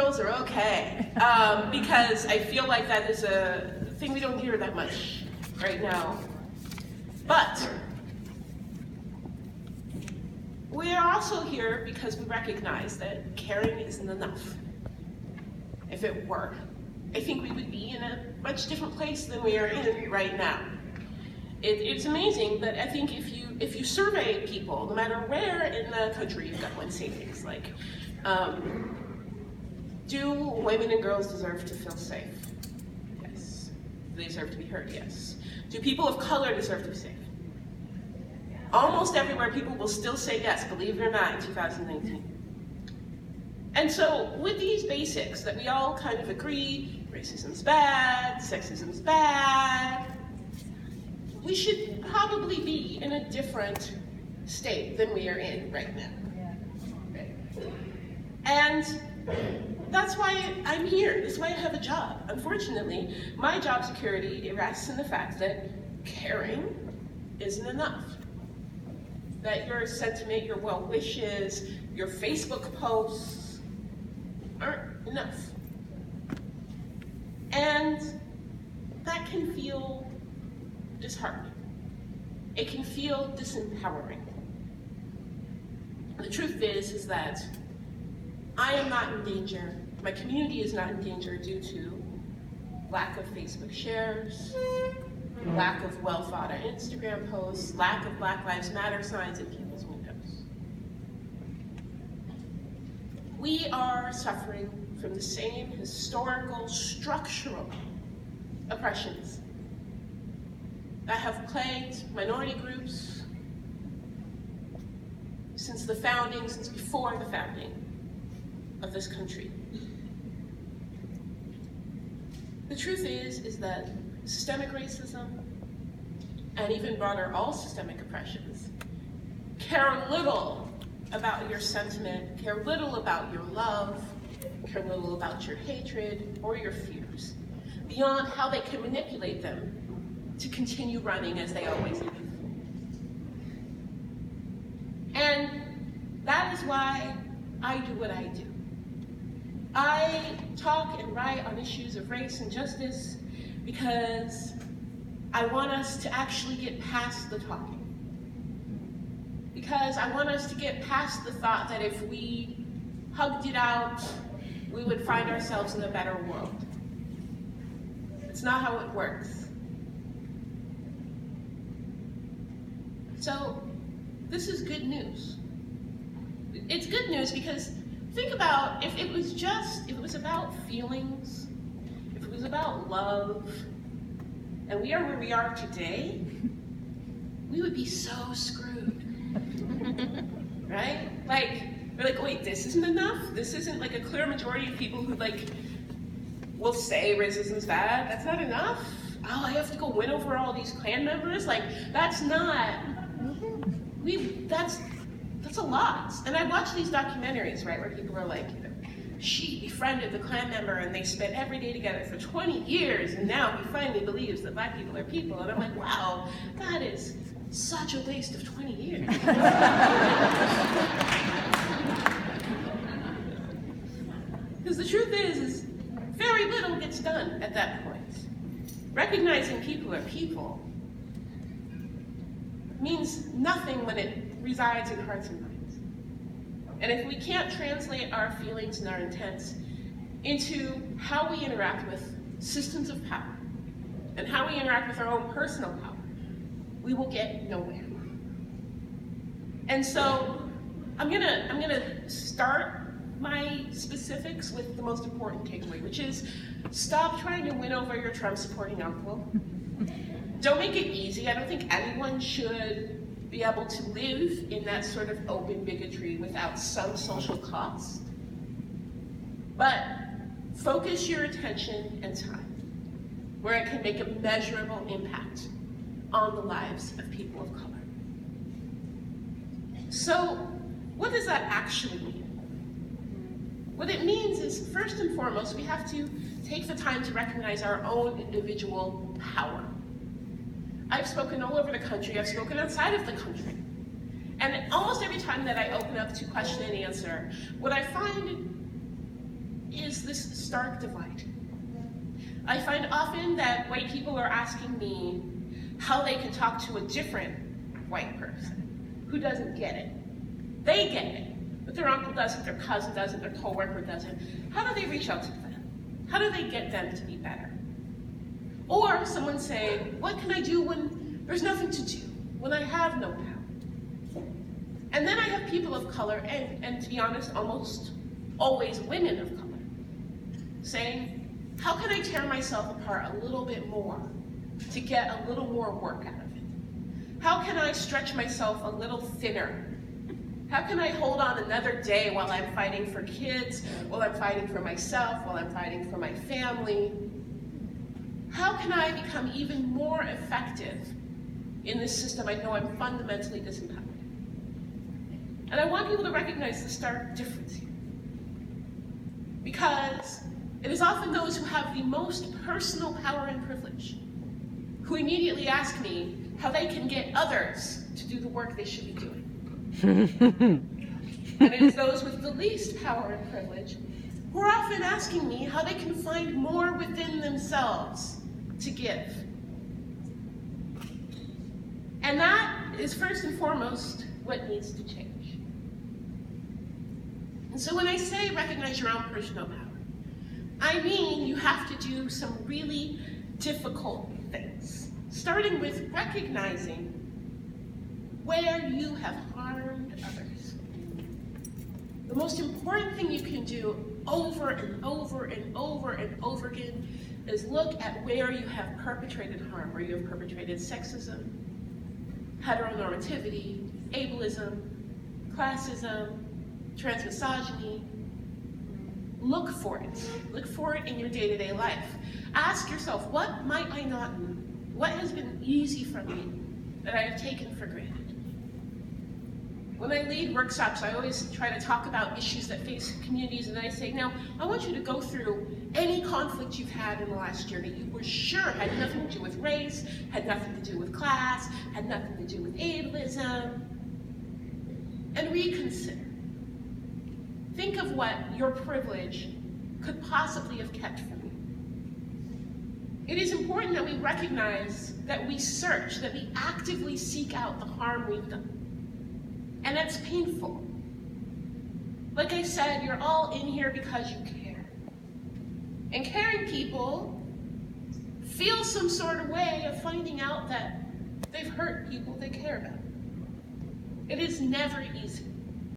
girls are okay, because I feel like that is a thing we don't hear that much right now. But we are also here because we recognize that caring isn't enough. If it were, I think we would be in a much different place than we are in right now. It's amazing, but I think if you survey people, no matter where in the country you go and say things like, do women and girls deserve to feel safe? Yes. Do they deserve to be heard? Yes. Do people of color deserve to be safe? Almost everywhere people will still say yes, believe it or not, in 2019. And so with these basics that we all kind of agree, racism's bad, sexism's bad, we should probably be in a different state than we are in right now. Right? And that's why I'm here. That's why I have a job. Unfortunately, my job security rests in the fact that caring isn't enough. That your sentiment, your well wishes, your Facebook posts aren't enough. And that can feel disheartening. It can feel disempowering. The truth is that I am not in danger. My community is not in danger due to lack of Facebook shares, lack of well thought out Instagram posts, lack of Black Lives Matter signs in people's windows. We are suffering from the same historical, structural oppressions that have plagued minority groups since the founding, since before the founding of this country. The truth is that systemic racism, and even broader all systemic oppressions, care little about your sentiment, care little about your love, care little about your hatred or your fears, beyond how they can manipulate them to continue running as they always have. And that is why I do what I do. I talk and write on issues of race and justice because I want us to actually get past the talking. Because I want us to get past the thought that if we hugged it out, we would find ourselves in a better world. It's not how it works. So this is good news. It's good news because think about if it was about feelings, if it was about love, and we are where we are today, we would be so screwed. Right? Like, we're like, wait, this isn't enough? This isn't like a clear majority of people who like will say racism's bad? That's not enough? Oh, I have to go win over all these Klan members? Like, that's not, that's a lot. And I watch these documentaries, right, where people are like, you know, she befriended the Klan member and they spent every day together for 20 years and now he finally believes that Black people are people. And I'm like, wow, that is such a waste of 20 years. Because the truth is very little gets done at that point. Recognizing people are people means nothing when it resides in hearts and minds. And if we can't translate our feelings and our intents into how we interact with systems of power and how we interact with our own personal power, we will get nowhere. And so I'm gonna start my specifics with the most important takeaway, which is stop trying to win over your Trump supporting uncle. Don't make it easy. I don't think anyone should be able to live in that sort of open bigotry without some social cost. But focus your attention and time where it can make a measurable impact on the lives of people of color. So, what does that actually mean? What it means is, first and foremost, we have to take the time to recognize our own individual power. I've spoken all over the country, I've spoken outside of the country. And almost every time that I open up to question and answer, what I find is this stark divide. I find often that white people are asking me how they can talk to a different white person who doesn't get it. They get it, but their uncle doesn't, their cousin doesn't, their coworker doesn't. How do they reach out to them? How do they get them to be better? Or someone saying, what can I do when there's nothing to do, when I have no power? And then I have people of color, and to be honest, almost always women of color, saying, how can I tear myself apart a little bit more to get a little more work out of it? How can I stretch myself a little thinner? How can I hold on another day while I'm fighting for kids, while I'm fighting for myself, while I'm fighting for my family? How can I become even more effective in this system I know I'm fundamentally disempowered? And I want people to recognize the stark difference here. Because it is often those who have the most personal power and privilege who immediately ask me how they can get others to do the work they should be doing. And it is those with the least power and privilege who are often asking me how they can find more within themselves to give. And that is first and foremost what needs to change. And so when I say recognize your own personal power, I mean you have to do some really difficult things, starting with recognizing where you have harmed others. The most important thing you can do over and over and over and over again is look at where you have perpetrated harm, where you have perpetrated sexism, heteronormativity, ableism, classism, transmisogyny. Look for it. Look for it in your day-to-day life. Ask yourself, what might I not know? What has been easy for me that I have taken for granted? When I lead workshops, I always try to talk about issues that face communities, and I say, now, I want you to go through any conflict you've had in the last year that you were sure had nothing to do with race, had nothing to do with class, had nothing to do with ableism, and reconsider. Think of what your privilege could possibly have kept from you. It is important that we recognize that we search, that we actively seek out the harm we've done. And that's painful. Like I said, you're all in here because you care. And caring people feel some sort of way of finding out that they've hurt people they care about. It is never easy.